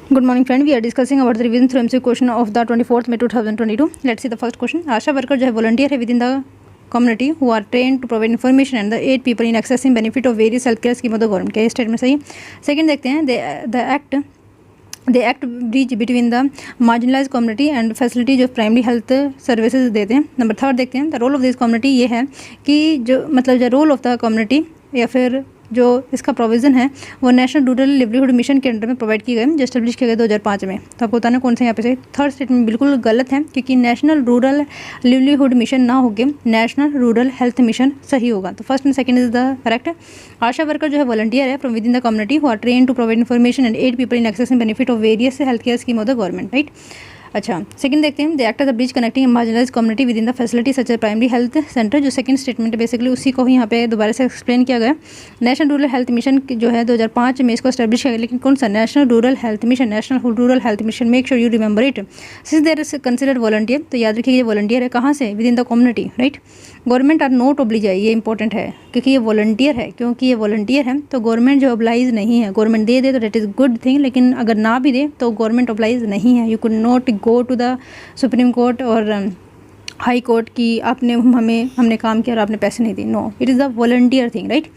Good morning, friend. We are discussing about the revision through MCQ question of the 24th May 2022. Let's see the first question. Asha worker जो है volunteer है within the community who are trained to provide information and the aid people in accessing benefit of various healthcare scheme of the government. क्या ये statement सही? Second देखते हैं the act bridge between the marginalized community and facility जो primary health services देते हैं. Number third देखते हैं the role of this community. ये है कि जो मतलब जो रोल ऑफ द कम्युनिटी या फिर जो इसका प्रोविज़न है वो नेशनल रूरल लिवलीहुड मिशन के अंडर में प्रोवाइड किए गए, जो एस्टेब्लिश किया गया 2005 में. तो आपको बताना कौन सा यहाँ पे सही. थर्ड स्टेटमेंट बिल्कुल गलत है क्योंकि नेशनल रूरल लिवलीहुड मिशन ना होके नेशनल रूरल हेल्थ मिशन सही होगा. तो first and second is the correct. ASHA worker जो है वॉलंटियर है from within the community who are train to provide information and aid people in accessing benefit of various health care scheme of the government. Right. अच्छा, second देखते हैं the act of the bridge connecting marginalize community within the facility such as primary health centre. जो second statement basically उसी को ही यहाँ पे दोबारा से एक्सप्लेन किया गया. नेशनल रूरल हेल्थ मिशन जो है 2005 में इसको एस्टेब्लिश किया गया, लेकिन कौन सा national rural health mission. National rural health mission, make sure you remember it. Since there is considered volunteer, तो याद रखिए ये वॉलंटियर है कहाँ से, within the community. Right. Government are not oblige है, ये इंपॉर्टेंट है क्योंकि ये वॉलंटियर है. क्योंकि ये वॉलंटियर है तो गवर्नमेंट जो ऑब्लाइज नहीं है. गवर्नमेंट दे तो डेट इज़ गुड थिंग, लेकिन अगर ना भी दे तो गवर्नमेंट ऑब्लाइज नहीं है. You could not go to the supreme court और हाई कोर्ट की आपने हमने काम किया और आपने पैसे नहीं दिए. No, it is the volunteer thing. Right.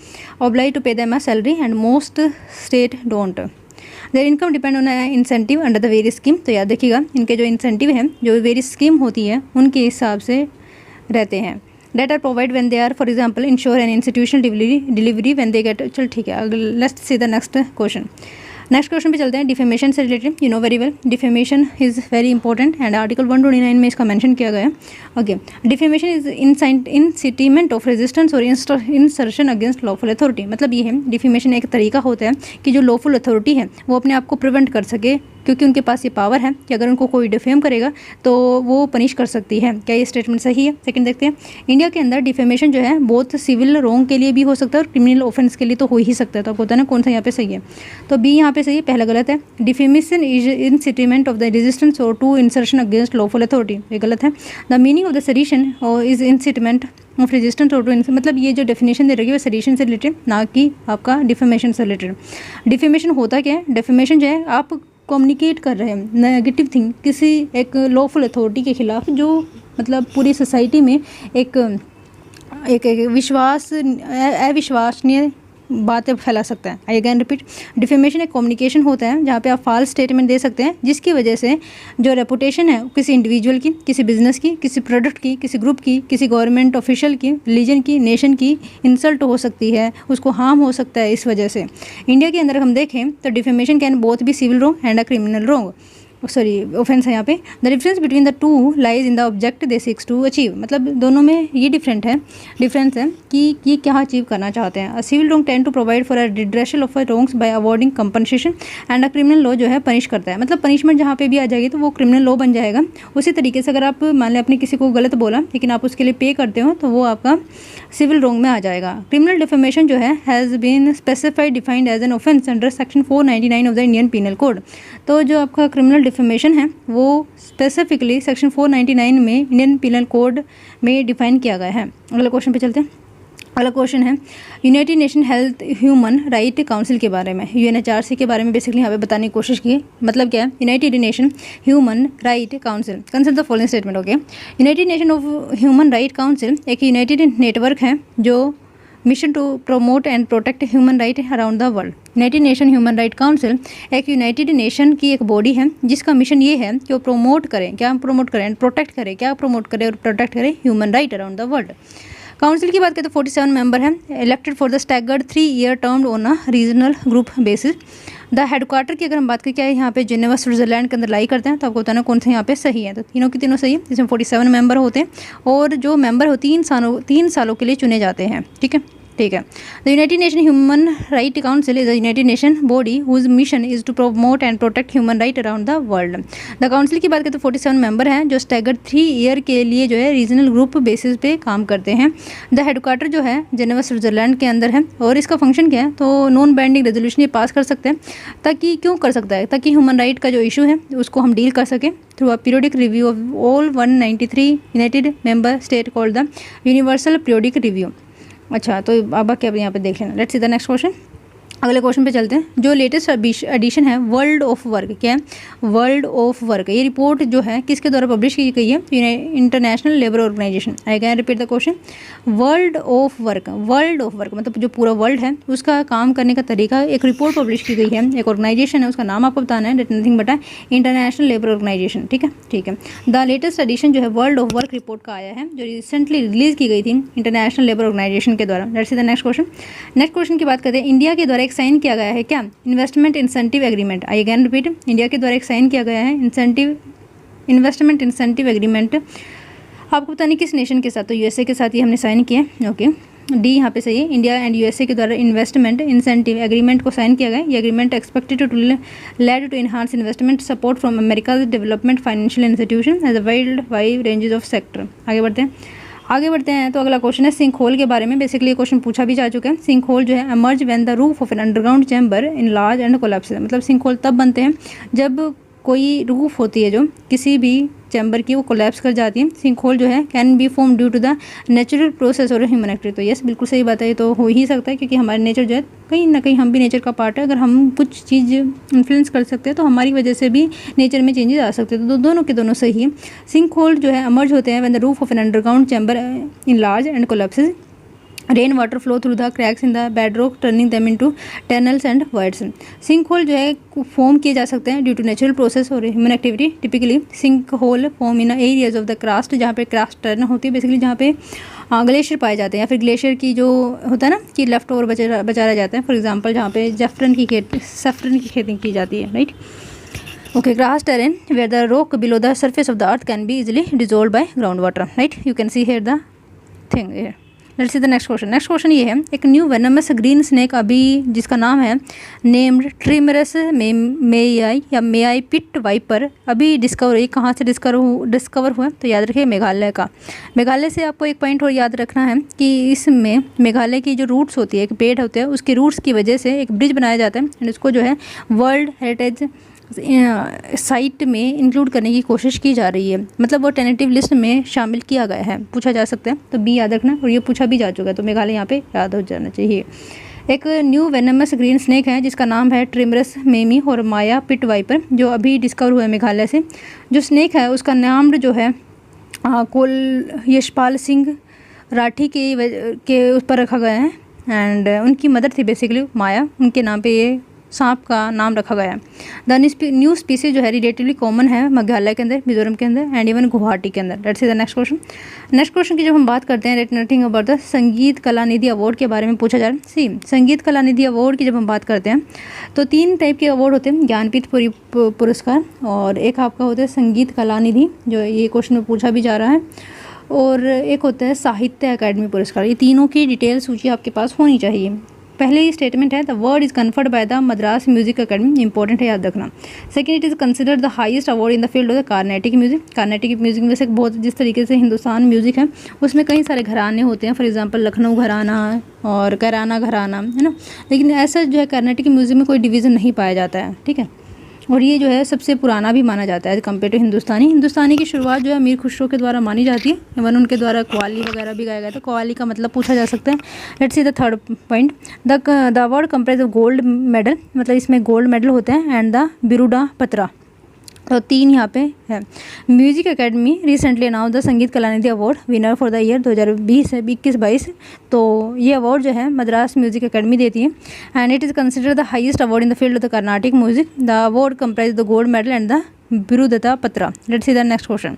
Oblige to pay them a salary and most state don't. Their income depend on incentive under the various scheme. तो याद रखिएगा इनके जो इंसेंटिव हैं जो वेरियस स्कीम होती है उनके हिसाब से रहते हैं. that are provide when they are for example ensure an institutional delivery when they get. चल ठीक है, let's see the next question. Next question पे चलते हैं. डिफेमेशन से related you know very well defamation is very important and article 129 में इसका mention किया गया है. Okay. Defamation is incitement of resistance और इंसर्शन अगेंस्ट लॉफुल अथॉरिटी. मतलब ये है डिफेमेशन एक तरीका होता है कि जो लॉफुल अथॉरिटी है वो अपने आप को प्रिवेंट कर सके, क्योंकि उनके पास ये पावर है कि अगर उनको कोई डिफेम करेगा तो वो पनिश कर सकती है. क्या ये स्टेटमेंट सही है? सेकंड देखते हैं. इंडिया के अंदर डिफेमेशन जो है बहुत सिविल रॉन्ग के लिए भी हो सकता है और क्रिमिनल ऑफेंस के लिए तो हो ही सकता है. तो आपको होता है ना कौन सा यहाँ पे सही है. तो बी यहाँ पे सही है, पहला गलत है. Defamation is incitement of the resistance और to insertion against lawful authority, ये गलत है. The meaning of the sedition is incitement of resistance और टू, मतलब ये जो डेफिनेशन दे रही है वो सेडिशन से रिलेटेड ना कि आपका डिफेमेशन से रिलेटेड. डिफेमेशन होता क्या है? डिफेमेशन जो है आप कम्युनिकेट कर रहे हैं नेगेटिव थिंग किसी एक लॉफुल अथॉरिटी के खिलाफ जो मतलब पूरी सोसाइटी में एक अविश्वसनीय बातें फैला सकता है. आई अगेन रिपीट, डिफेमेशन एक कम्युनिकेशन होता है जहाँ पे आप फॉल्स स्टेटमेंट दे सकते हैं जिसकी वजह से जो रेपुटेशन है किसी इंडिविजुअल की, किसी बिजनेस की, किसी प्रोडक्ट की, किसी ग्रुप की, किसी गवर्नमेंट ऑफिशियल की, रिलीजन की, नेशन की इंसल्ट हो सकती है, उसको हार्म हो सकता है. इस वजह से इंडिया के अंदर हम देखें तो defamation can both be civil wrong and a criminal wrong, sorry offence है यहाँ पे. The difference between the two lies in the object they seeks to achieve. मतलब दोनों में ये डिफरेंस है कि ये क्या अचीव करना चाहते हैं. A civil wrong tend to provide for a redressal of a wrongs by awarding compensation and a criminal law जो है पनिश करता है. मतलब पनिशमेंट जहाँ पे भी आ जाएगी तो वो क्रिमिनल लॉ बन जाएगा. उसी तरीके से अगर आप मान लें आपने किसी को गलत बोला लेकिन आप उसके लिए पे करते हो तो वो आपका सिविल रॉन्ग में आ जाएगा. क्रिमिनल डिफेमेशन जो है has been specified defined as an offence under section 499 of the Indian penal code. तो जो आपका क्रिमिनल डिफेमेशन है वो स्पेसिफिकली सेक्शन 499 में इंडियन पीनल कोड में डिफाइन किया गया है. अगले क्वेश्चन पे चलते हैं. अगला क्वेश्चन है united nation health human right council के बारे में, UNHRC के बारे में बेसिकली यहाँ पे बताने की कोशिश की. मतलब क्या है? United nation human right council consider the following statement. Okay. United nation of human right council एक यूनाइटेड नेटवर्क है जो mission to promote and protect human right around the world. United nation human right council एक united nation की एक body है जिसका mission ये है कि वो प्रोमोट करें, क्या प्रोमोट करें, प्रोटेक्ट करें, क्या प्रोमोट करें और प्रोटेक्ट करें human right around the world. Council की बात करें तो 47 मेंबर हैं elected for the staggered 3-year term on a regional group basis. The headquarter की अगर हम बात करें क्या है यहाँ पे जिनेवा स्विट्जरलैंड के अंदर लाई करते हैं. तो आपको बताना कौन सा यहाँ पे सही है. तो तीनों की तीनों सही है. इसमें 47 मेंबर होते हैं और जो मेंबर हो 3 सालों के लिए चुने जाते हैं. ठीक है. The united nation human right council is the united nation body whose mission is to promote and protect human right around the world. The council की बात करें तो 47 मेंबर हैं जो स्टैगर्ड 3 year के लिए जो है रीजनल ग्रुप बेसिस पे काम करते हैं. द हेडक्वार्टर जो है जेनेवा स्विट्जरलैंड के अंदर है और इसका फंक्शन क्या है? तो नॉन बाइंडिंग रेजोल्यूशन ये पास कर सकते हैं ताकि क्यों कर सकता है? ताकि ह्यूमन राइट का जो इशू है उसको हम डील कर सकें through a periodic review of all 193 united member state called the universal periodic review. अच्छा, तो अब क्या यहाँ पे देख लेना. Let's see the next question. अगले क्वेश्चन पे चलते हैं। जो लेटेस्ट एडिशन है वर्ल्ड ऑफ वर्क, क्या है वर्ल्ड ऑफ वर्क, ये रिपोर्ट जो है किसके द्वारा पब्लिश की गई है? International labour organisation. I can repeat the question. World of work, world of work मतलब जो पूरा वर्ल्ड है उसका काम करने का तरीका, एक रिपोर्ट पब्लिश की गई है, एक ऑर्गेनाइजेशन है, उसका नाम आपको बताना है, that nothing but international labour organisation. ठीक है, ठीक है। द लेटेस्ट एडिशन जो है वर्ल्ड ऑफ वर्क रिपोर्ट का आया है, जो रिसेंटली रिलीज की गई थी इंटरनेशनल लेबर ऑर्गेनाइजेशन के द्वारा। Let's see the next question. Next question की बात करते हैं। इंडिया के द्वारा एक साइन किया गया है क्या? Investment incentive agreement. I again repeat, India के द्वारा एक साइन किया गया है इन्वेस्टमेंट इंसेंटिव एग्रीमेंट। आपको पता नहीं किस नेशन के साथ, तो यूएसए के साथ ही हमने साइन किया। ओके, डी यहाँ पे सही है। इंडिया एंड यूएसए के द्वारा इन्वेस्टमेंट इंसेंटिव एग्रीमेंट को साइन किया गया। ये agreement expected to lead to enhance investment support from America's development financial institution as a wide wide ranges of sector. आगे बढ़ते हैं तो अगला क्वेश्चन है सिंक होल के बारे में। बेसिकली ये क्वेश्चन पूछा भी जा चुका है। सिंक होल जो है emerge when the roof of an underground chamber in large and collapse. मतलब सिंक होल तब बनते हैं जब कोई रूफ होती है जो किसी भी चैम्बर की, वो कोलैप्स कर जाती है। सिंक होल जो है can be form due to the natural process और ह्यूमन एक्टिविटी। तो यस, बिल्कुल सही बात है, ये तो हो ही सकता है क्योंकि हमारे नेचर जो है कहीं ना कहीं हम भी नेचर का पार्ट है। अगर हम कुछ चीज़ इन्फ्लुएंस कर सकते हैं तो हमारी वजह से भी नेचर में चेंजेस आ सकते हैं। तो दोनों के दोनों सही है। सिंक होल जो है एमर्ज होते हैं when the roof of an underground chamber in large and collapses. Rain water flow through the cracks in the bedrock turning them into tunnels and voids. Sink hole जो है form किए जा सकते हैं ड्यू टू नेचुरल प्रोसेस और human activity. Typically sink hole form in areas of the crust, जहाँ पे क्रास्ट turn होती है, बेसिकली जहाँ पे ग्लेशियर पाए जाते हैं, या फिर ग्लेशियर की जो होता है ना कि लेफ्ट ओवर बचा रह जाता है। फॉर एग्जाम्पल जहाँ पे सैफरन की खेती की जाती है, right. Okay, grass terrain where the rock below the surface of the earth can be easily dissolve by ground water, right. You can see here the thing here. Let's see the next question. Next question ये है, एक new venomous green snake अभी जिसका नाम है named ट्रिमरस मेयाई या मेयाई pit viper, अभी discover हुई। कहाँ से डिस्कवर हुआ? तो याद रखिए मेघालय का। मेघालय से आपको एक पॉइंट और याद रखना है कि इसमें मेघालय की जो रूट्स होती है, एक पेड़ होते हैं, उसकी रूट्स की वजह से एक ब्रिज बनाया जाता है एंड उसको जो है वर्ल्ड हेरिटेज साइट में इंक्लूड करने की कोशिश की जा रही है। मतलब वो टेंटेटिव लिस्ट में शामिल किया गया है, पूछा जा सकता है। तो बी याद रखना, और ये पूछा भी जा चुका है, तो मेघालय यहाँ पे याद हो जाना चाहिए। एक न्यू वेनमस ग्रीन स्नेक है जिसका नाम है ट्रिमरस मेमी और माया पिट वाइपर, जो अभी डिस्कवर हुआ है मेघालय से। जो स्नेक है उसका नाम जो है कोल यशपाल सिंह राठी के उस पर रखा गया है एंड उनकी मदर थी बेसिकली माया, उनके नाम पे ये सांप का नाम रखा गया है। द न्यू स्पीसीज जो है रिलेटिवली कॉमन है मेघालय के अंदर, मिजोरम के अंदर एंड इवन गुवाहाटी के अंदर। Let's see the next question. Next question की जब हम बात करते हैं rate nothing about the Sangita Kalanidhi award के बारे में पूछा जा रहा है। सी संगीत कला निधि अवार्ड की जब हम बात करते हैं तो 3 टाइप के अवार्ड होते हैं, ज्ञानपीठ पुरस्कार, और एक आपका होता है संगीत कला निधि, जो ये क्वेश्चन में पूछा भी जा रहा है, और एक होता है साहित्य अकादमी पुरस्कार। ये तीनों की डिटेल सूची आपके पास होनी चाहिए। पहले ही स्टेटमेंट है the word is conferred by the Madras music academy, important है, याद रखना। Second, it is considered the highest award in the field of the Carnatic music. Carnatic music में से बहुत, जिस तरीके से हिंदुस्तान म्यूजिक है उसमें कई सारे घराने होते हैं, फॉर एग्जांपल लखनऊ घराना और कैराना घराना, है ना। लेकिन ऐसा जो है कार्नेटिक म्यूजिक में कोई डिवीज़न नहीं पाया जाता है, ठीक है। और ये जो है सबसे पुराना भी माना जाता है कंपेयर टू हिंदुस्तानी की शुरुआत जो है अमीर खुसरो के द्वारा मानी जाती है। इवन उनके द्वारा कव्वाली वगैरह भी गाया गया था। कव्वाली का मतलब पूछा जा सकता है। Let's see the third point. The award comprise of gold medal, मतलब इसमें गोल्ड मेडल होते हैं, एंड द बिरुदा पत्रा, तो 3 यहाँ पे है। Music academy recently announce the Sangita Kalanidhi award winner for the year 2020-21-22। तो ये अवार्ड जो है मद्रास म्यूजिक एकेडमी देती है and it is considered the highest award in the field of the Carnatic music. The award comprise the gold medal and the Birudu Patra. Let's see the next question.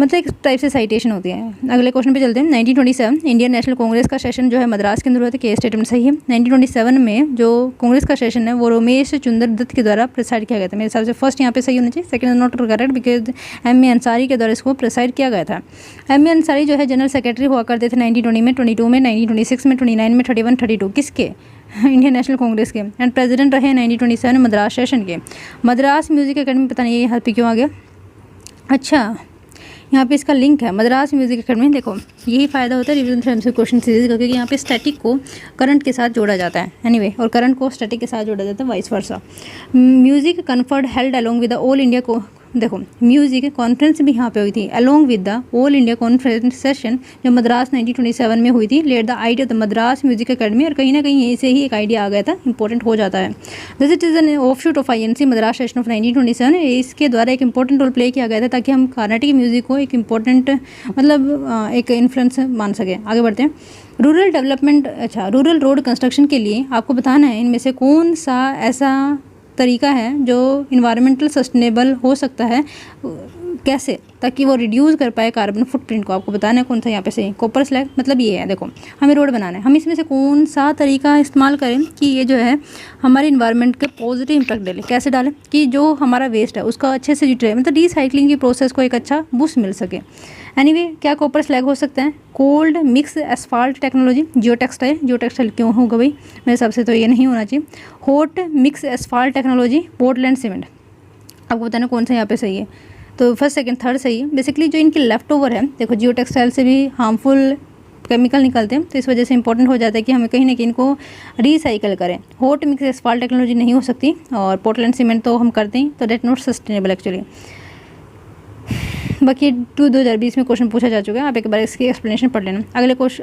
मतलब एक type से citation होती है। अगले क्वेश्चन पे चलते हैं। 1927 इंडियन नेशनल कांग्रेस का सेशन जो है मद्रास के अंदर हुआ था। के स्टेटमेंट सही है। 1927 में जो कांग्रेस का सेशन है वो रमेश चुंदर दत्त के द्वारा प्रेसाइड किया गया था। मेरे हिसाब से फर्स्ट यहाँ पे सही होना चाहिए, second not correct because M.A. Ansari के द्वारा इसको प्रेसाइड किया गया था। M.A. अंसारी जो है जनरल सेक्रेटरी हुआ करते थे 1920 में, 22 में, 1926 में, 29 में, 31, 32 किसके? इंडियन नेशनल कांग्रेस के। एंड प्रेसिडेंट रहे 1927 मद्रास सेशन के। मद्रास म्यूजिक अकेडमी, पता नहीं ये यहाँ पे क्यों आ गया। अच्छा, यहाँ पे इसका लिंक है मद्रास म्यूजिक अकेडमी। देखो यही फ़ायदा होता है रिवीजन फ्रेम से क्वेश्चन सीरीज का, क्योंकि यहाँ पे स्टैटिक को करंट के साथ जोड़ा जाता है एनीवे, और करंट को स्टैटिक के साथ जोड़ा जाता है vice versa. Music conferred held along with the all India देखो म्यूज़िक कॉन्फ्रेंस भी यहाँ पे हुई थी along with the all India conference session जो मद्रास 1927 में हुई थी, let the idea of the Madras music academy, और कहीं ना कहीं यहीं से ही एक आइडिया आ गया था, इंपॉर्टेंट हो जाता है। This it is an offshoot of INC Madras session of 1927, इसके द्वारा एक इंपॉर्टेंट रोल प्ले किया गया था ताकि हम कार्नाटिक म्यूजिक को एक इंपॉर्टेंट मतलब एक इन्फ्लुएंस मान सके। आगे बढ़ते हैं। रूरल डेवलपमेंट, अच्छा रूरल रोड कंस्ट्रक्शन के लिए आपको बताना है इनमें से कौन सा ऐसा तरीका है जो इन्वायरमेंटल सस्टेनेबल हो सकता है, कैसे, ताकि वो रिड्यूस कर पाए कार्बन फुटप्रिंट को। आपको बताना है कौन सा यहाँ पे सही। कॉपर स्लैग मतलब ये है, देखो हमें रोड बनाना है, हम इसमें से कौन सा तरीका इस्तेमाल करें कि ये जो है हमारे इन्वायरमेंट के पॉजिटिव इम्पैक्ट डालें। कैसे डालें कि जो हमारा वेस्ट है उसका अच्छे से मतलब रिसाइकलिंग की प्रोसेस को एक अच्छा बूस्ट मिल सके। एनीवे क्या कॉपर स्लैग हो सकता है? कोल्ड मिक्स एसफाल्ट टेक्नोलॉजी, जियो टेक्सटाइल क्यों होगा भाई, मेरे हिसाब से तो ये नहीं होना चाहिए। Hot mix asphalt technology, Portland cement. आपको बताना कौन सा यहाँ पे सही है, तो फर्स्ट सेकंड थर्ड सही है। बेसिकली जो इनकी लेफ्ट ओवर है, देखो जियो टेक्सटाइल से भी हार्मफुल केमिकल निकलते हैं, तो इस वजह से इंपॉर्टेंट हो जाता है कि हमें कहीं ना कहीं इनको रिसाइकल करें। हॉट मिक्स एसफाल्ट टेक्नोलॉजी नहीं हो सकती, और पोर्टलैंड सीमेंट तो हम करते हैं, तो डेट नॉट सस्टेनेबल एक्चुअली। बाकी 2020 में क्वेश्चन पूछा जा चुका है, आप एक बार इसकी एक्सप्लेनेशन पढ़ लेना।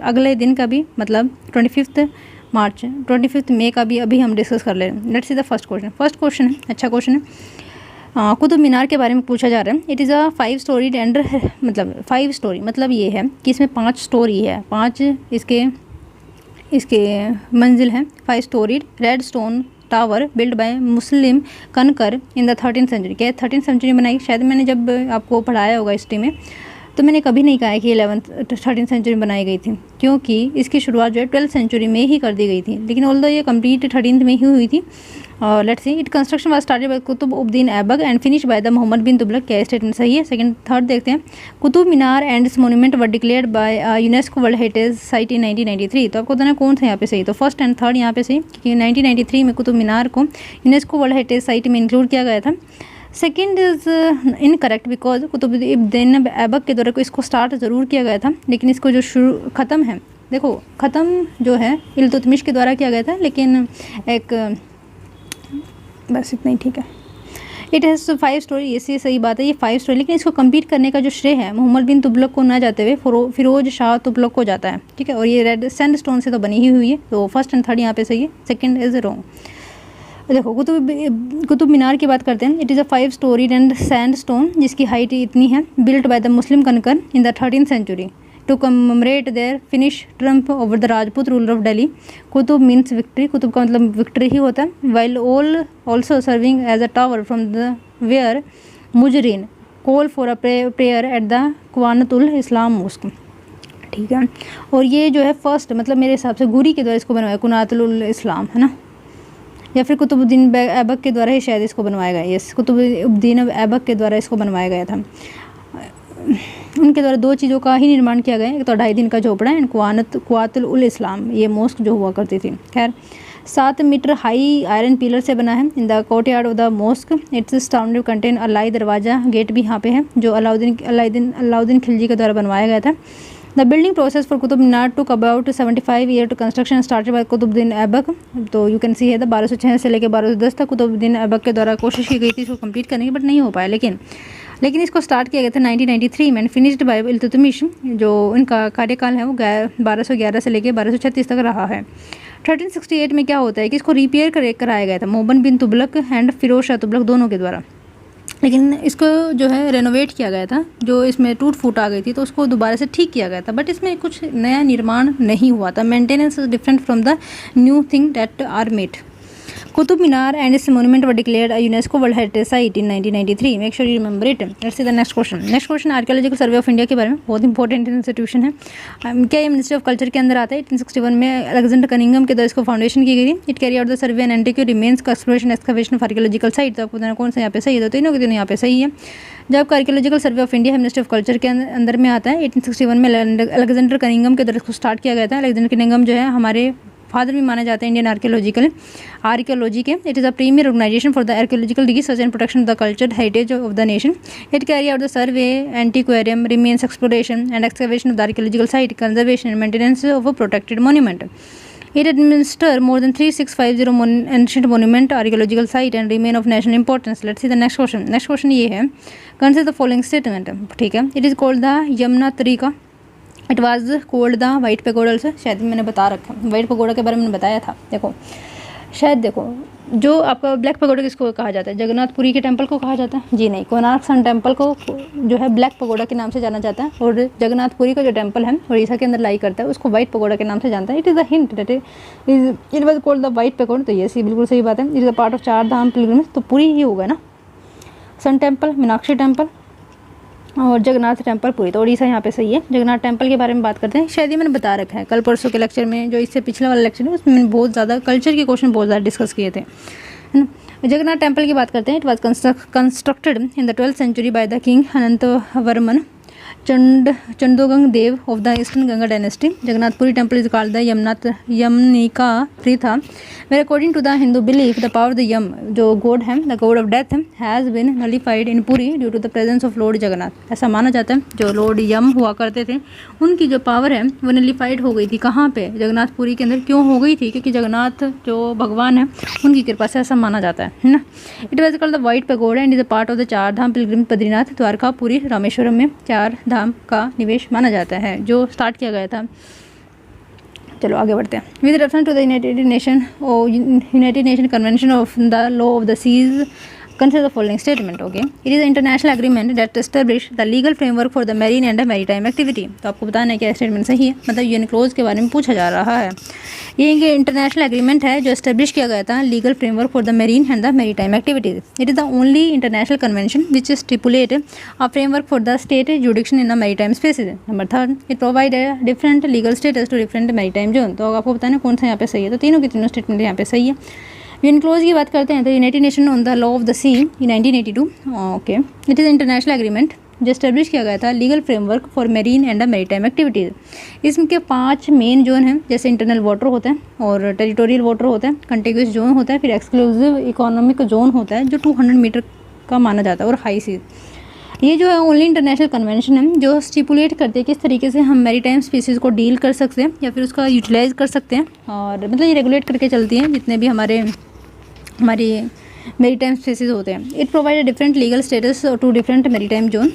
अगले दिन का भी मतलब 25 मई का भी अभी हम डिस्कस कर ले रहे हैं। Let's see the first question है, अच्छा क्वेश्चन है। कुतुब मीनार के बारे में पूछा जा रहा है। It is a 5 story and मतलब 5 स्टोरी मतलब ये है कि इसमें 5 स्टोरी है, 5 इसके मंजिल हैं। 5 storey red stone tower build by Muslim conqueror in the 13th century. क्या 13th सेंचुरी बनाई? शायद मैंने जब आपको पढ़ाया होगा हिस्ट्री में, तो मैंने कभी नहीं कहा है कि 13th सेंचुरी बनाई गई थी, क्योंकि इसकी शुरुआत जो है 12th सेंचुरी में ही कर दी गई थी, लेकिन ऑल्दो ये कंप्लीट 13th में ही हुई थी। और let's see it construction was started by Qutubuddin Aibak and finish by the Mohammad bin Tughlaq. क्या स्टेटमेंट सही है? सेकंड थर्ड देखते हैं। Qutub Minar and its monument were declared by UNESCO world heritage site in 1993। तो आपको बताना कौन सा यहाँ पे सही, तो फर्स्ट एंड थर्ड यहाँ पे सही, क्योंकि 1993 में कुतुब मीनार को यूनेस्को वर्ल्ड हेरिटेज साइट में इंक्लूड किया गया था। Second is incorrect because Qutubuddin Aibak के द्वारा इसको स्टार्ट ज़रूर किया गया था, लेकिन इसको जो ख़त्म है, देखो ख़त्म जो है इल्तुतमिश के द्वारा किया गया था, लेकिन एक बस इतना ही ठीक है। इट हैज़ 5 स्टोरी, ये सही बात है, ये 5 स्टोरी, लेकिन इसको कंप्लीट करने का जो श्रेय है मोहम्मद बिन तुगलक को ना जाते हुए फिरोज शाह तुगलक को जाता है, ठीक है। और ये रेड सैंड स्टोन से तो बनी ही हुई है, तो फर्स्ट एंड थर्ड यहाँ पे सही है, सेकंड इज़ रॉन्ग। देखो कुतुब मीनार की बात करते हैं। It is a 5 story and sand stone जिसकी हाइट इतनी है, built by the Muslim conqueror in the 13th century to commemorate their finish triumph over the Rajput ruler of Delhi. Qutub means victory, Qutub का मतलब विक्ट्री ही होता है। While also serving as a tower from the where muezzin call for a prayer at the Quwwat-ul Islam mosque, ठीक है। और ये जो है फर्स्ट मतलब मेरे हिसाब से गुरी के द्वारा इसको बनवाया, कुनातुल इस्लाम है ना, या फिर कुतुबुद्दीन ऐबक के द्वारा ही शायद इसको बनवाया गया। यस, कुतुबुद्दीन ऐबक के द्वारा इसको बनवाया गया था। उनके द्वारा 2 चीज़ों का ही निर्माण किया गया, एक तो 2.5 दिन का झोपड़ा एंड कुआतुल उल इस्लाम, ये मोस्क जो हुआ करती थी। खैर 7 मीटर हाई आयरन पिलर से बना है। In the courtyard of the mosque its stands contain Alai Darwaza gate भी यहाँ पे है, जो अलाउद्दीन खिलजी के द्वारा बनवाया गया था। The building process for Qutub Minar took about 75 year to construction started by Qutubuddin Aibak. तो यू कैन सी है 1206 से लेकर 1210 तक कुतुबुद्दीन ऐबक के द्वारा कोशिश की गई थी इसको कंप्लीट करने की, बट नहीं हो पाया। लेकिन इसको स्टार्ट किया गया था 1993 में, फिनिश्ड बाय इल्तुतमिश। जो इनका कार्यकाल है वो 1211 से लेकर 1236 तक रहा है। 1368 में क्या होता है कि इसको रिपेयर कराया गया था मोहम्मद बिन तुगलक एंड फिरोज शाह तुगलक दोनों के द्वारा, लेकिन इसको जो है रेनोवेट किया गया था, जो इसमें टूट फूट आ गई थी तो उसको दोबारा से ठीक किया गया था, बट इसमें कुछ नया निर्माण नहीं हुआ था। Maintenance is different from the new thing that are made. Qutub Minar and its monument were declared a UNESCO world heritage site in 1993। Make sure you remember it. Let's see the next question archaeological survey of India के बारे में, बहुत important institution है। क्या ये ministry of culture के अंदर आता है? 1861 में अलेक्जेंडर कनिंघम के द्वारा इसको फाउंडेशन की गई थी। It carry out the survey and antique remains का exploration excavation of archaeological site. तो आपको बताना कौन सा यहाँ पे सही है, तो तीनों के तीनों यहाँ पे सही है। जब आपका archaeological survey of India ministry of culture के अंदर में आता है, 1861 में अलेक्जेंडर कनिंघम के द्वारा इसको स्टार्ट किया गया था। अलेक्जेंडर कनिंघम जो है हमारे फादर भी माने जाते हैं इंडियन आर्कियोलॉजी के। It is a premier organisation for the archaeological research and protection of the culture heritage of the nation. It carry out the survey antiquarian remains exploration and excavation of the archaeological site conservation and maintenance of a protected monument. It administers more than 3650 ancient monument archaeological site and remain of national importance. Let's see the next question. Next question ये है, consider the following statement. ठीक है, it is called the Yamuna तरीका. It was called the white pagoda से, शायद मैंने बता रखा, वाइट पगोड़ा के बारे में मैंने बताया था. देखो शायद, देखो जो आपका ब्लैक पगोड़ा किसको कहा जाता है, जगन्नाथपुरी के टेंपल को कहा जाता है? जी नहीं, कोणार्क सन टेंपल को जो है ब्लैक पगोड़ा के नाम से जाना जाता है, और जगन्नाथपुरी का जो टेंपल है उड़ीसा के अंदर लाई करता है उसको वाइट पगोड़ा के नाम से जानता है. It is the hint that it was called the white pagoda. तो ये बिल्कुल सही बात है. It is a part of 4 Dham pilgrimage. तो पूरी ही होगा ना, सन टेम्पल, मीनाक्षी टेम्पल और जगन्नाथ टेम्पल पूरी. तो उड़ीसा यहाँ पे सही है. जगन्नाथ टेम्पल के बारे में बात करते हैं. शायद ये मैंने बता रखा है कल परसों के लेक्चर में, जो इससे पिछले वाला लेक्चर है उसमें मैंने बहुत ज़्यादा कल्चर के क्वेश्चन बहुत ज़्यादा डिस्कस किए थे, है ना. जगन्नाथ टेम्पल की बात करते हैं. It was constructed in the 12th century by the king Anantavarman Chodaganga Deva of the eastern Ganga dynasty. Jagannath Puri temple is called the Yamanika tirtha, where according to the Hindu belief the power the Yama, जो गॉड है, the god of death, has been nullified in Puri due to the presence of lord Jagannath. ऐसा माना जाता है जो Lord यम हुआ करते थे उनकी जो पावर है वो नलिफाइड हो गई थी. कहाँ पे? जगन्नाथपुरी के अंदर. क्यों हो गई थी? क्योंकि जगन्नाथ जो भगवान है उनकी कृपा से, ऐसा माना जाता है ना. It was called the white pagoda and is a part of the 4 Dham Pilgrim Badrinath, Dwarka, Puri, Rameswaram में 4 धाम का निवेश माना जाता है जो स्टार्ट किया गया था. चलो आगे बढ़ते हैं. With reference to the united nation convention of the law of the seas, consider the following statement. Okay, it is an international agreement that establish the legal framework for the marine and maritime activity. तो आपको बताना है क्या statement सही है, मतलब यूनिक्लोज के बारे में पूछा जा रहा है. ये एक इंटरनेशनल एग्रीमेंट है जो एस्टेब्लिश किया गया था legal framework for the marine and the maritime activities. It is the only international convention which stipulate a framework for the state jurisdiction in the maritime spaces. Number 3, it provide different legal status to different maritime zone. तो आपको बताना कौन सा यहाँ पे सही है. तो तीनों की तीनों स्टेटमेंट यहाँ पे सही है. यूनिक्लोज की बात करते हैं तो united nation on the law of the sea 1982. Okay, it is international agreement जो एस्टेब्लिश किया गया था legal framework for marine and maritime activities. इसके 5 मेन जोन हैं, जैसे इंटरनल वाटर होता है और टेरिटोरियल वाटर होता है, कंटिग्यूस जोन होता है, फिर एक्सक्लूसिव इकोनॉमिक जोन होता है जो 200 मीटर का माना जाता है, और हाई सी. ये जो है ओनली इंटरनेशनल कन्वेंशन है जो स्टिपुलेट करते हैं किस तरीके से हम मैरीटाइम स्पीसीज़ को डील कर सकते हैं या फिर उसका यूटिलाइज कर सकते हैं, और मतलब ये रेगुलेट करके चलती हैं जितने भी हमारी मैरीटाइम स्पीसीज़ होते हैं. It provide different legal status to different maritime zone.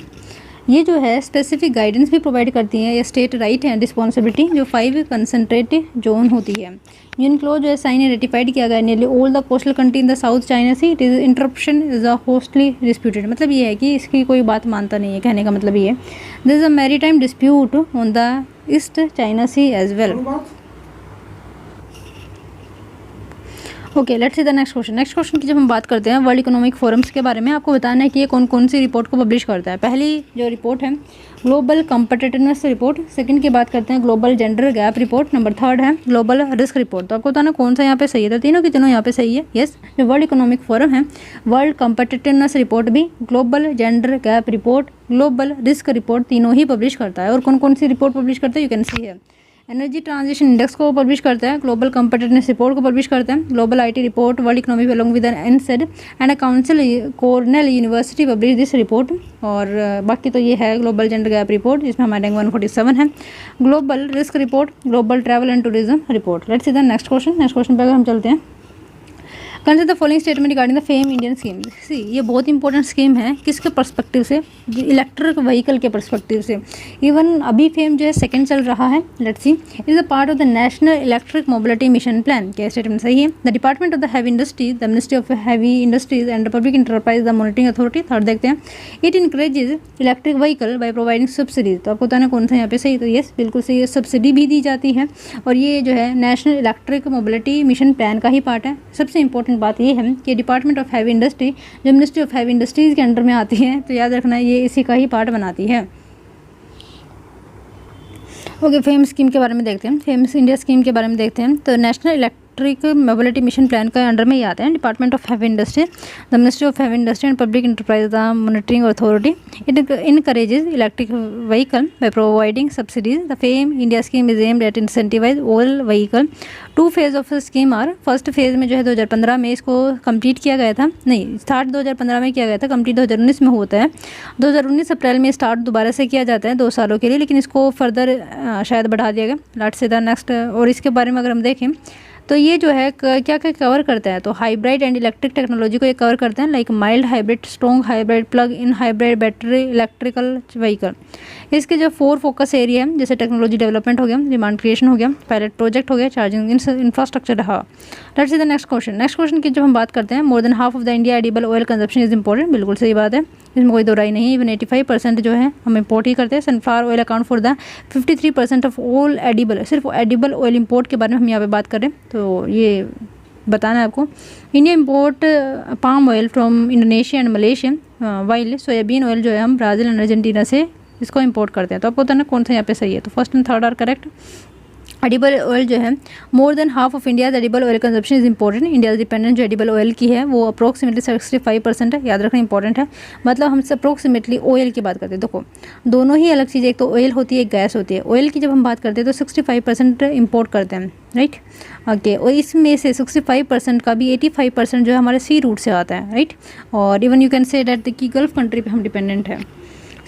ये जो है स्पेसिफिक गाइडेंस भी प्रोवाइड करती हैं. ये स्टेट राइट एंड रिस्पॉन्सिबिलिटी जो 5 कंसंट्रेटेड जोन होती है. यूनिक्लोज जो है साइन रेटिफाइड किया गया nearly all the coastal country in the south China sea. It is interruption is a hotly disputed. मतलब ये है कि इसकी कोई बात मानता नहीं है, कहने का मतलब ये. This is a maritime dispute on the East China Sea as well. Okay, let's see the next question. Next question की जब हम बात करते हैं वर्ल्ड इकोनॉमिक फोरम्स के बारे में, आपको बताना है कि ये कौन कौन सी रिपोर्ट को पब्लिश करता है. पहली जो रिपोर्ट है ग्लोबल कम्पिटिटिवनेस रिपोर्ट, सेकंड की बात करते हैं global gender gap report, number 3 है ग्लोबल रिस्क रिपोर्ट. तो आपको बताना कौन सा यहाँ पे सही है. तो तीनों की तीनों यहाँ पे सही है. यस, जो वर्ल्ड इकोनॉमिक फोरम है, वर्ल्ड कम्पिटिटिवनेस रिपोर्ट भी, global gender gap report, global risk report, तीनों ही पब्लिश करता है. और कौन कौन सी रिपोर्ट पब्लिश करता है, यू कैन सी है. एनर्जी ट्रांजिशन इंडेक्स को पब्लिश करता है, ग्लोबल कम्पिटिटिवनेस रिपोर्ट को पब्लिश करता है, global IT report, world economy along with एनसेड and council Cornell university publish this report. और बाकी तो ये है ग्लोबल जेंडर गैप रिपोर्ट जिसमें हमारे रैंक 147 है, global risk report, global travel and tourism report. Let's see the next question. Next question पर हम चलते हैं. Consider the following statement regarding the FAME Indian scheme. See, ये बहुत इंपॉर्टेंट स्कीम है. किसके पर्सपेक्टिव से? इलेक्ट्रिक व्हीकल के पर्सपेक्टिव से. इवन अभी फेम जो है सेकंड चल रहा है. Let's see, is a part of the national electric mobility mission plan. क्या स्टेटमेंट सही है? The department of the heavy industries, the ministry of heavy industries and public enterprise, the monitoring authority. Third देखते हैं, it encourages electric vehicle by providing subsidies. तो आपको बताना कौन सा यहाँ पे सही. तो यस, बिल्कुल सही है. सब्सिडी भी दी जाती है और ये जो है national electric mobility mission plan का ही पार्ट है. सबसे इंपॉर्टेंट बात ये है कि डिपार्टमेंट ऑफ हैवी इंडस्ट्री जो मिनिस्ट्री ऑफ हैवी इंडस्ट्रीज़ के अंडर में आती है, तो याद रखना ये इसी का ही पार्ट बनाती है. ओके, फेम स्कीम के बारे में देखते हैं. फेमस इंडिया स्कीम के बारे में देखते हैं. तो national electric mobility mission plan का अंडर में ही आते हैं। Department of heavy industry, the ministry of heavy industry and public enterprise, the monitoring authority, it encourages electric vehicle by providing subsidies. The fame India scheme is aimed at incentivise all vehicle. 2 phase of scheme are, first phase में जो है 2015 में इसको complete किया गया था, नहीं start 2015 में किया गया था, कंप्लीट 2019 में होता है। 2019 अप्रैल में स्टार्ट दोबारा से किया जाता है 2 सालों के लिए, लेकिन इसको फर्दर शायद बढ़ा दिया गया। Let's say the next. और इसके बारे में अगर हम देखें तो ये जो है क्या क्या कवर करता है, तो हाइब्रिड एंड इलेक्ट्रिक टेक्नोलॉजी को ये कवर करते हैं, like mild hybrid, strong hybrid, plug in hybrid, battery electrical vehicle. इसके जो 4 फोकस एरिया है, जैसे टेक्नोलॉजी डेवलपमेंट हो गया, डिमांड क्रिएशन हो गया, पायलट प्रोजेक्ट हो गया, चार्जिंग इंफ्रास्ट्रक्चर रहा। Let's see the next question. Next question की जब हम बात करते हैं, मोर than half of the India edible oil consumption is important, बिल्कुल सही बात है, इसमें कोई दो राय नहीं है। इवन 85% जो है हम इंपोर्ट ही करते हैं। Sunflower oil account for the 53% of all edible, सिर्फ एडिबल ऑयल इंपोर्ट के बारे में हम यहाँ पे बात कर रहे हैं, तो ये बताना है आपको। India import palm oil from Indonesia and Malaysia, while soybean oil जो है हम ब्राज़ील एंड अर्जेंटीना से इसको इंपोर्ट करते हैं। तो आपको बताना कौन सा यहाँ पे सही है, तो first and third are correct. Edible oil जो है, more than half of India edible oil consumption is important. India dependent जो एडिबल ऑयल की है वो अप्रोक्सीमेटली 65% है, याद रखना इंपॉर्टेंट है। मतलब हम अप्रोक्सीमेटली ऑयल की बात करते हैं, देखो दोनों ही अलग चीज़, एक तो ऑयल होती है, एक गैस होती है। ऑयल की जब हम बात करते हैं तो 65% इंपोर्ट करते हैं, राइट ओके। और इसमें से 65% का भी 85% जो है हमारे सी रूट से आता है, राइट। और even you can say that कि गल्फ कंट्री पे हम डिपेंडेंट है।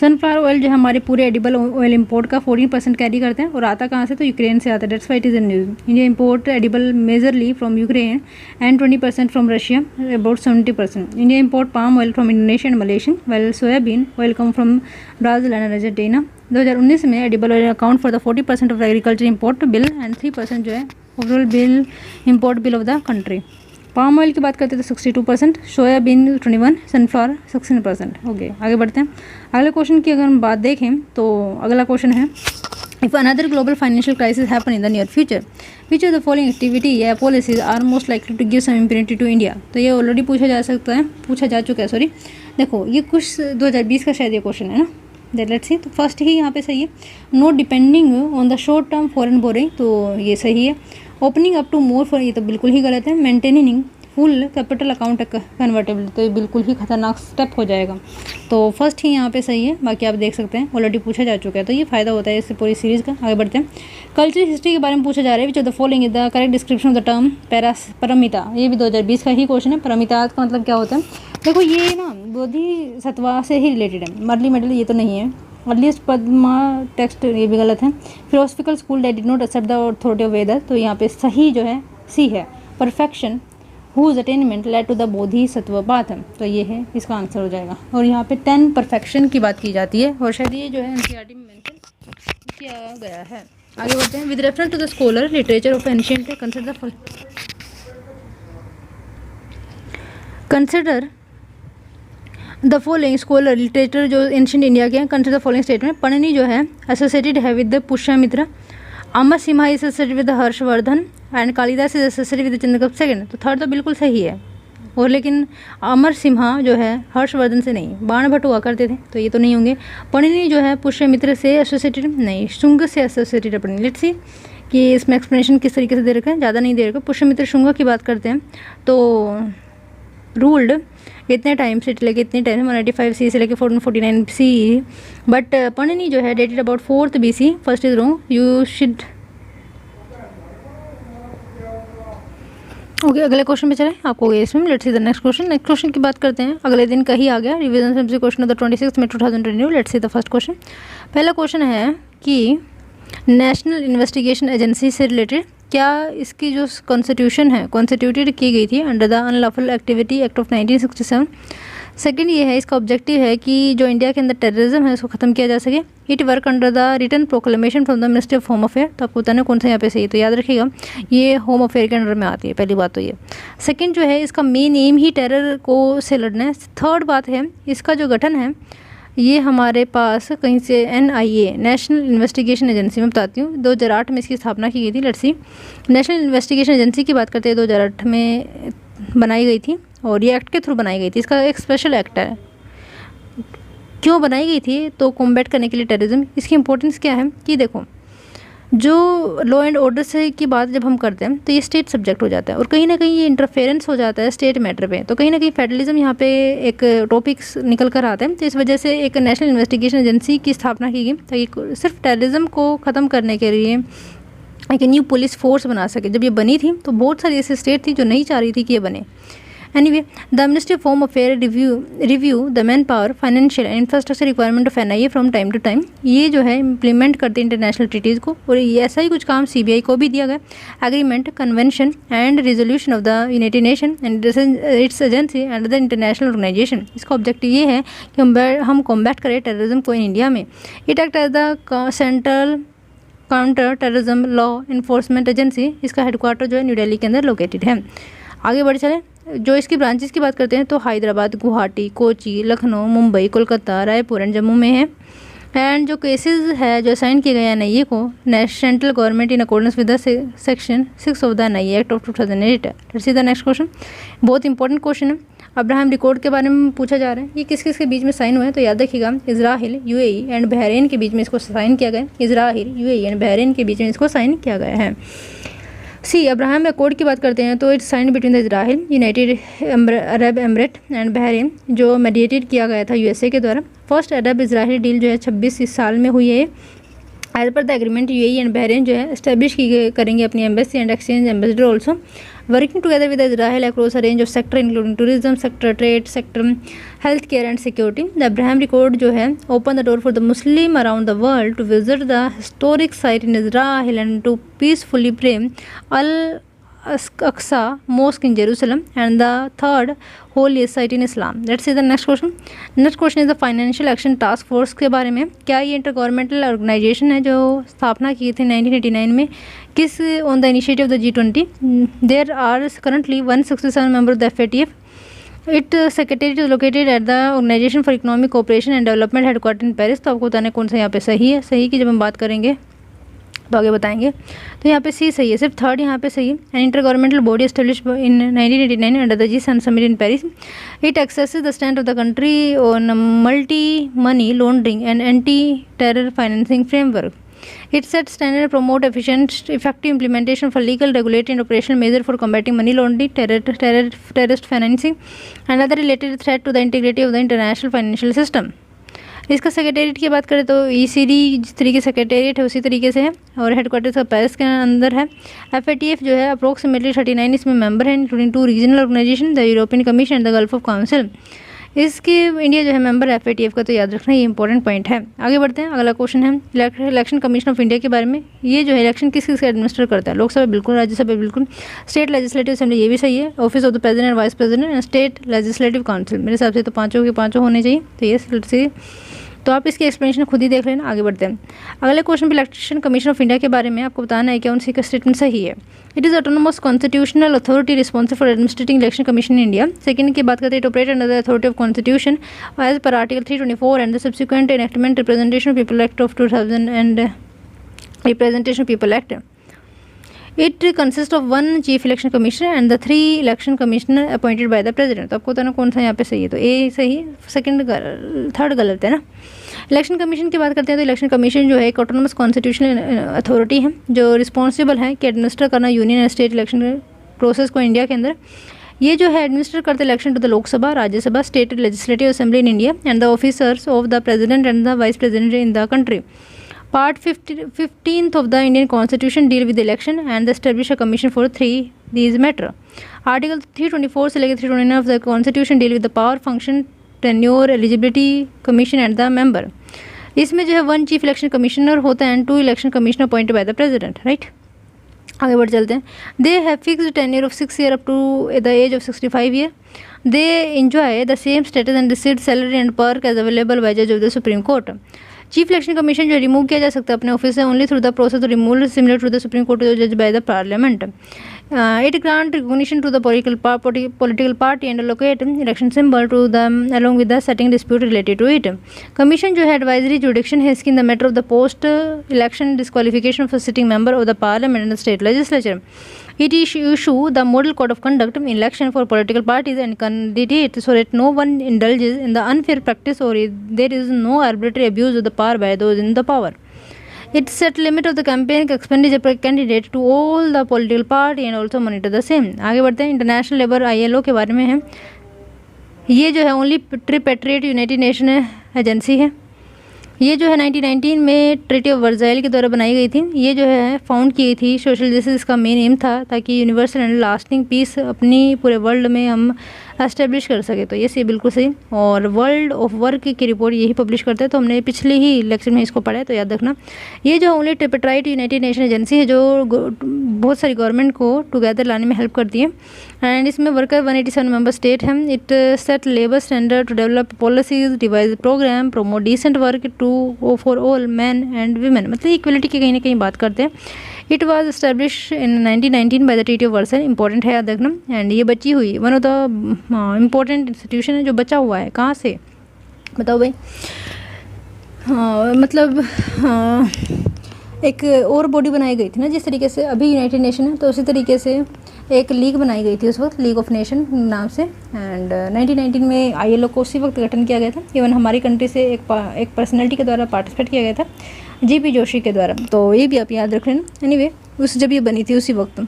सनफ्लावर ऑयल जो है हमारे पूरे एडिबल ऑयल इंपोर्ट का 14% कैरी करते हैं, और आता कहाँ से, तो यूक्रेन से आता है। That's why it is in news. India import edible majorly from Ukraine and 20% from Russia, about 70%। India import palm oil from Indonesia and Malaysia, well soybean oil come from Brazil and Argentina. 2019 में edible oil account for the 40% of agriculture import bill and 3% जो है overall bill import bill of the country. Palm oil की बात करते हैं तो 62%, soybean 21%, sunflower 16%। Okay आगे बढ़ते हैं। अगले क्वेश्चन की अगर हम बात देखें तो अगला क्वेश्चन है, if another global financial crisis happen in the near future, which of the following activity या policies are most likely to give some immunity to India. तो ये ऑलरेडी पूछा जा चुका है सॉरी। देखो ये कुछ 2020 का शायद ये क्वेश्चन है ना, लेट्स सी। तो फर्स्ट ही यहाँ पे सही है, not depending on the short term foreign boring, तो ये सही है। Opening up to more for, ये तो बिल्कुल ही गलत है। Maintaining full capital account convertible, तो ये बिल्कुल ही खतरनाक स्टेप हो जाएगा, तो फर्स्ट ही यहाँ पे सही है। बाकी आप देख सकते हैं ऑलरेडी पूछा जा चुका है, तो ये फ़ायदा होता है इससे पूरी सीरीज़ का। आगे बढ़ते हैं। कल्चरल हिस्ट्री के बारे में पूछा जा रहा है, विच of the following is the correct description of the term Paramita. ये भी 2020 का ही क्वेश्चन है। परमिता का मतलब क्या होता है, देखो ये ना बोधिसत्वा से ही रिलेटेड है। अर्ली मेडल ये तो नहीं है। अर्लीस्ट पद्मा टेक्स्ट, ये भी गलत है। Philosophical school that did not accept the authority of Vedas, तो यहाँ पे सही जो है सी है। Perfection whose attainment lead to the bodhisattva path, तो ये है इसका आंसर हो जाएगा। और यहाँ पे 10 परफेक्शन की बात की जाती है, और शायद ये जो है एनसीईआरटी में मेंशन किया गया है। आगे बढ़ते हैं। With reference to the scholar literature of ancient consider the following scholar literature जो एंशिएंट इंडिया के हैं, consider the following statement. Panini जो है एसोसिएटेड है with the Pushyamitra, Amar Simha is associated with Harshavardhana and Kalidasa is associated with Chandragupta second, तो थर्ड तो बिल्कुल सही है। और लेकिन अमर सिम्हा जो है हर्षवर्धन से नहीं, बाणभट्ट हुआ करते थे, तो ये तो नहीं होंगे। पणनी जो है पुष्यमित्र से एसोसिएटेड नहीं, शुंग से एसोसिएटेड है पणनी। लेट्स सी कि इसमें एक्सप्लेनेशन किस तरीके से दे रखा है, ज़्यादा नहीं दे रखा। पुष्यमित्र शुंग की बात करते हैं तो रूल्ड इतने टाइम से लेके इतने टाइम 185 सी से लेके 1449 सी, बट पणनी जो है dated about 4th BC। First is wrong, you should okay. अगले क्वेश्चन पे चलें, आपको गए इसमें। Let's see the next question. Next question की बात करते हैं, अगले दिन का ही आ गया revision MC question of the 26 में 2022। Let's see the first question. पहला क्वेश्चन है कि नेशनल इन्वेस्टिगेशन एजेंसी से रिलेटेड क्या इसकी जो कॉन्स्टिट्यूशन है कॉन्स्टिट्यूटेड की गई थी under the unlawful activity act of 1967। Second ये है, इसका ऑब्जेक्टिव है कि जो इंडिया के अंदर टेररिज्म है उसको ख़त्म किया जा सके। It work under the written proclamation from the ministry of home affair, तो आपको बताना कौन सा यहाँ पे सही है, तो याद रखिएगा ये होम अफेयर के अंडर में आती है। पहली बात तो ये। सेकंड जो है, इसका मेन एम ही टेरर को से लड़ना है। थर्ड बात है, इसका जो गठन है ये हमारे पास कहीं से NIA नेशनल इन्वेस्टिगेशन एजेंसी में बताती हूँ, 2008 में इसकी स्थापना की गई थी। Let's see, national investigation agency की बात करते हैं, 2008 में बनाई गई थी और ये एक्ट के थ्रू बनाई गई थी। इसका एक स्पेशल एक्ट है। क्यों बनाई गई थी, तो कॉम्बैट करने के लिए टेररिज्म। इसकी इंपॉर्टेंस क्या है कि देखो जो लॉ एंड ऑर्डर से की बात जब हम करते हैं तो ये स्टेट सब्जेक्ट हो जाता है और कहीं ना कहीं ये इंटरफेरेंस हो जाता है स्टेट मैटर पे, तो कहीं ना कहीं फेडरलिज्म यहाँ पे एक टॉपिक निकल कर आता है। तो इस वजह से एक नेशनल इन्वेस्टिगेशन एजेंसी की स्थापना की गई ताकि सिर्फ टेररिज्म को ख़त्म करने के लिए एक न्यू पुलिस फोर्स बना सके। जब ये बनी थी तो बहुत सारी ऐसी स्टेट थी जो नहीं चाह रही थी कि ये बने। Anyway, the Ministry of Home Affairs review the manpower, financial and infrastructure requirement of NIA from time to time। ये जो है इम्प्लीमेंट करते हैं इंटरनेशनल ट्रीटीज़ को, और ये ऐसा ही कुछ काम CBI को भी दिया गया। Agreement, convention and resolution of the united nation and its agency and the international organisation. इसका ऑब्जेक्टिव ये है कि हम कॉम्बैट करें टेररिज्म को इन इंडिया में। It act as the central counter terrorism law enforcement agency. इसका हेडक्वार्टर जो है न्यू दिल्ली के अंदर लोकेटेड है। आगे बढ़ चलें, जो इसकी ब्रांचेस की बात करते हैं तो हैदराबाद, गुवाहाटी, कोची, लखनऊ, मुंबई, कोलकाता, रायपुर एंड जम्मू में है। एंड जो केसेस है जो असाइन किए गए NIA को central government in accordance with the section 6 of the NIA act of 2008। Let's see the next question. बहुत इंपॉर्टेंट क्वेश्चन है। अब्राहम रिकॉर्ड के बारे में पूछा जा रहा है, ये किस किस के बीच में साइन हुआ है, तो याद रखिएगा इजराइल, UAE एंड बहरीन के बीच में इसको साइन किया गया है। इजराइल, UAE एंड बहरीन के बीच में इसको साइन किया गया है। सी अब्राहम अकॉर्ड की बात करते हैं तो it's signed between the Israel, United Arab emirate and Bahrain, जो मेडिएटेड किया गया था USA के द्वारा। फर्स्ट अरब इजराइली डील जो है 26 इस साल में हुई है। As per the agreement UAE and Bahrain जो है इस्टेब्लिश करेंगे अपनी embassy and exchange ambassador also, working together with Israel across a range of sector including tourism sector, trade sector, health care and security. The Abraham record जो है open the door for the Muslim around the world to visit the historic site in Israel and to peacefully pray Al Aqsa Mosque in Jerusalem and the third holiest site in Islam. Let's see the next question. Next question is the Financial Action Task Force के बारे में। क्या ये intergovernmental organisation है जो स्थापना की थी 1989 में, किस on the initiative of the G20। There are currently 167 member of the FATF. It secretariat is located at the organisation for economic cooperation and development headquarter in Paris. तो आपको बताना कौन सा यहाँ पे सही है। सही की जब हम बात करेंगे तो आगे बताएंगे। तो यहाँ पे सी सही है, सिर्फ थर्ड यहाँ पे सही है। An inter governmental body establish in 1989 under the G7 summit in Paris. It accesses the stand of the country on multi money laundering and anti terror financing framework. It sets standard and promote efficient, effective implementation for legal, regulatory and operational measures for combating money laundering, terrorist financing and other related threat to the integrity of the international financial system. इसका secretariat की बात करें तो ECD जिस तरीके से secretariat है उसी तरीके से है और हेडक्वार्टर का पेरिस के अंदर है. FATF जो है अप्रोक्सीमेटली 39 इसमें मेंबर है including 2 regional organisation, the European commission and the gulf of council. इसके इंडिया जो है मेंबर FATF का, तो याद रखना ये इंपॉर्टेंट पॉइंट है. आगे बढ़ते हैं. अगला क्वेश्चन है इलेक्शन कमीशन ऑफ इंडिया के बारे में. ये जो है इलेक्शन किस किस एडमिनिस्टर करता है? लोकसभा बिल्कुल, राज्यसभा बिल्कुल, स्टेट लेजिस्लेटिव असेंबली ये भी सही है, office of the president, vice president and state legislative council. मेरे हिसाब से तो पाँचों के पाँचों होने चाहिए. तो ये से तो आप इसकी एक्सप्लेनेशन खुद ही देख लेना. आगे बढ़ते हैं. अगले क्वेश्चन पे इलेक्शन कमीशन ऑफ इंडिया के बारे में आपको बताना है कि उनकी का स्टेटमेंट सही है. It is autonomous constitutional authority responsible for administrating election commission in India. Second की बात करते हैं, operate under the authority of constitution as per article 324 and the subsequent enactment representation of people act of 2000 and representation of people act. It consists of 1 chief election commissioner and the 3 election commissioner appointed by the president. तो आपको बताना कौन सा यहाँ पे सही है. तो ए सही, सेकंड थर्ड गलत है ना. इलेक्शन कमीशन की बात करते हैं तो इलेक्शन कमीशन जो है एक ऑटोनोमस कॉन्स्टिट्यूशनल अथॉरिटी है जो रिस्पॉन्सिबल है कि एडमिनिस्टर करना union and state election process को इंडिया के अंदर. ये जो है एडमिनिस्टर करते election to the Lok Sabha, Rajya Sabha, state legislative assembly in India and the officers of the president and the vice president in the country. Part 15th of the Indian Constitution deal with the election and establish a commission for 3 these matter. Article 324 से लेकर 329 of the Constitution deal with the power, function, tenure, eligibility, commission and the member. इसमें जो है 1 chief election commissioner होता है and 2 election commissioner appointed by the president. Right, आगे बढ़ चलते हैं. They have fixed tenure of 6 years up to the age of 65 years. They enjoy the same status and received salary and perk as available by judge of the Supreme Court. Chief election commission जो remove किया जा सकता है अपने office से only through the process of removal similar to the supreme Court जज by the Parliament. It grant recognition to the political party and allocate election symbol to the along with the setting dispute related to it. Commission जो है advisory jurisdiction है इसकी in the matter of the post election disqualification of sitting member of the parliament and the state legislature. It issue the model code of conduct in election for political parties and candidates so that no one indulges in the unfair practice or there is no arbitrary abuse of the power by those in the power. It set limit of the campaign expenditure per candidate to all the political party and also monitor the same. आगे बढ़ते हैं, international labour ILO के बारे में है। ये जो है ओनली ट्रिपेट्रिएट यूनाइटेड नेशन एजेंसी है। ये जो है 1919 में ट्रीटी ऑफ वर्साइल के द्वारा बनाई गई थी। ये जो है फाउंड की गई थी सोशल जस्टिस, इसका मेन एम था ताकि यूनिवर्सल एंड लास्टिंग पीस अपनी पूरे वर्ल्ड में हम एस्टेब्लिश कर सके। तो ये सही, बिल्कुल सही। और वर्ल्ड ऑफ वर्क की रिपोर्ट यही पब्लिश करते हैं, तो हमने पिछले ही लेक्चर में इसको पढ़ा है, तो याद रखना। ये जो ओनली ट्रिपेट्राइट यूनाइटेड नेशन एजेंसी है जो बहुत सारी गवर्नमेंट को टुगेदर लाने में हेल्प करती है। एंड इसमें वर्कर 187 मेंबर स्टेट हैं। It set labour standard to develop policies, devise programme, promote decent work to for all man and women, मतलब इक्वलिटी की कहीं ना कहीं बात करते हैं। It was establish in 1919 by the treaty of Versailles, important है याद रखना। एंड ये बची हुई one of the important institution है जो बचा हुआ है। कहाँ से बताओ भाई? मतलब एक और बॉडी बनाई गई थी ना, जिस तरीके से अभी यूनाइटेड नेशन है, तो उसी तरीके से एक लीग बनाई गई थी उस वक्त, लीग ऑफ नेशन नाम से। एंड 1919 में ILO को उसी वक्त गठन किया गया था। इवन हमारी कंट्री से एक पर्सनैलिटी के द्वारा पार्टिसिपेट किया गया था, GP जोशी के द्वारा, तो ये भी आप याद रख लेना। एनीवे, उस जब ये बनी थी उसी वक्त।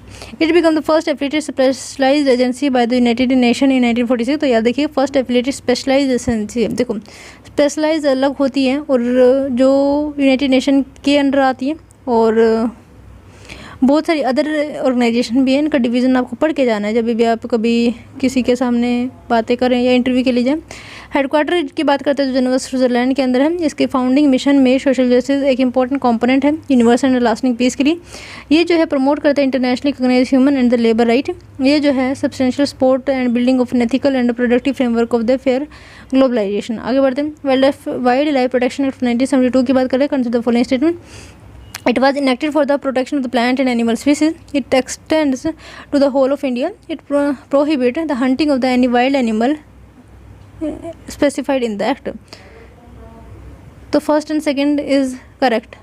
It become the first affiliated specialised agency by the united nation in 1946। तो याद रखिए, फर्स्ट एफिलिएटेड स्पेशलाइज्ड एजेंसी। देखो, स्पेशलाइज अलग होती हैं और जो यूनाइटेड नेशन के अंडर आती है, और बहुत सारी अदर ऑर्गेनाइजेशन भी है, इनका डिवीज़न आपको पढ़ के जाना है जब भी आप कभी किसी के सामने बातें करें या इंटरव्यू के लिए जाएं। हेडक्वार्टर की बात करते हैं तो जेनेवा स्विट्जरलैंड के अंदर है। इसके फाउंडिंग मिशन में सोशल जस्टिस एक इंपॉर्टेंट कंपोनेंट है यूनिवर्सल एंड लास्टिंग पीस के लिए। ये जो है प्रमोट करता है internationally recognised human and the labour right. ये जो है substantial support and building of ethical and productive framework of the fair globalisation. आगे बढ़ते हैं, वाइल्ड लाइफ प्रोटेक्शन एक्ट 1972 की बात करें। Consider the following statement. It was enacted for the protection of the plant and animal species. It extends to the whole of India. It prohibits the hunting of any wild animal specified in the act. So first and second is correct.